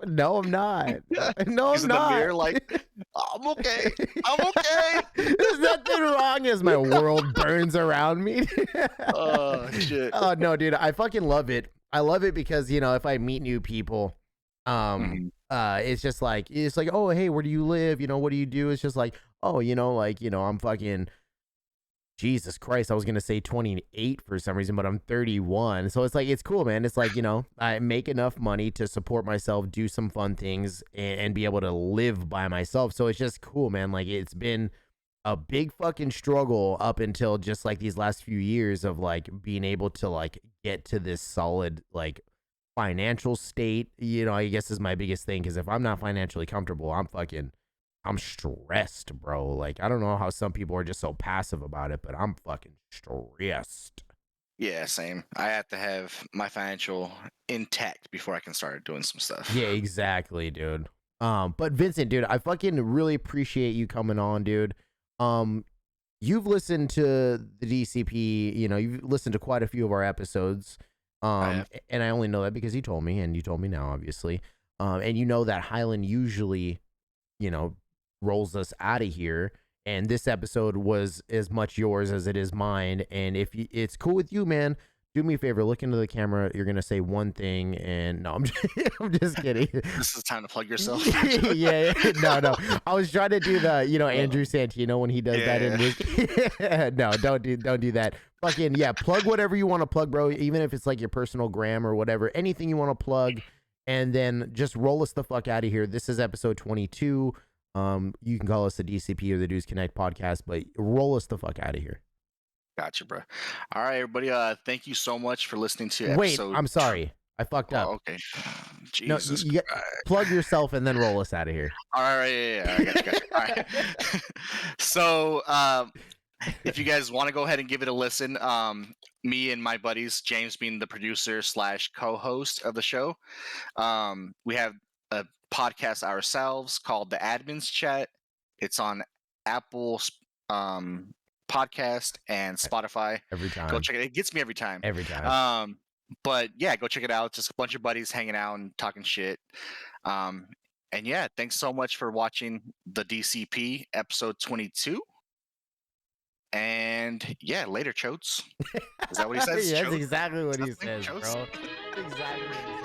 No, I'm not. No, He's I'm in the not. mirror like, I'm okay. I'm okay. There's nothing wrong as my world burns around me. Oh shit. Oh no, dude, I fucking love it. I love it because, you know, if I meet new people, Mhm. it's like, oh hey, where do you live? You know, what do you do? It's just like, oh, you know, like, you know, I'm fucking Jesus Christ, I was gonna say 28 for some reason, but I'm 31. So it's like it's cool, man. It's like, you know, I make enough money to support myself, do some fun things, and be able to live by myself. So it's just cool, man. Like it's been a big fucking struggle up until just like these last few years of like being able to like get to this solid like financial state. You know, I guess is my biggest thing because if I'm not financially comfortable, I'm stressed, bro. Like, I don't know how some people are just so passive about it, but I'm fucking stressed. Yeah, same. I have to have my financial intact before I can start doing some stuff. Yeah, exactly, dude. But Vincent, dude, I fucking really appreciate you coming on, dude. Um, you've listened to the DCP, you know, you've listened to quite a few of our episodes. I have. And I only know that because you told me, and you told me now, obviously. And you know that Hyland usually, you know, rolls us out of here. And this episode was as much yours as it is mine. And if it's cool with you, man, do me a favor, look into the camera. You're gonna say one thing, and no, I'm just, I'm just kidding. This is time to plug yourself. Yeah, no. I was trying to do the, you know, Uh, Andrew Santino when he does that in yeah. his. No, don't do that. Fucking yeah, plug whatever you want to plug, bro. Even if it's like your personal gram or whatever, anything you want to plug, and then just roll us the fuck out of here. This is episode 22. You can call us the DCP or the Dudes Connect podcast, but roll us the fuck out of here. Gotcha, bro. All right, everybody. Thank you so much for listening to Wait, episode. I'm sorry, I fucked up. Oh, okay. No, Jesus you Christ. plug yourself and then roll us out of here. All right, yeah. I got you. All right. So, if you guys want to go ahead and give it a listen, me and my buddies, James being the producer slash co-host of the show, we have a podcast ourselves called the Admins Chat. It's on Apple Podcast and Spotify. Every time. Go check it. It gets me every time. Every time. But yeah, go check it out. Just a bunch of buddies hanging out and talking shit. And yeah, thanks so much for watching the DCP episode 22. And yeah, later, Chotes. Is that what he says? Yeah, that's Chotes? exactly what Is that he his name? says, Chotes? bro. Exactly what he says.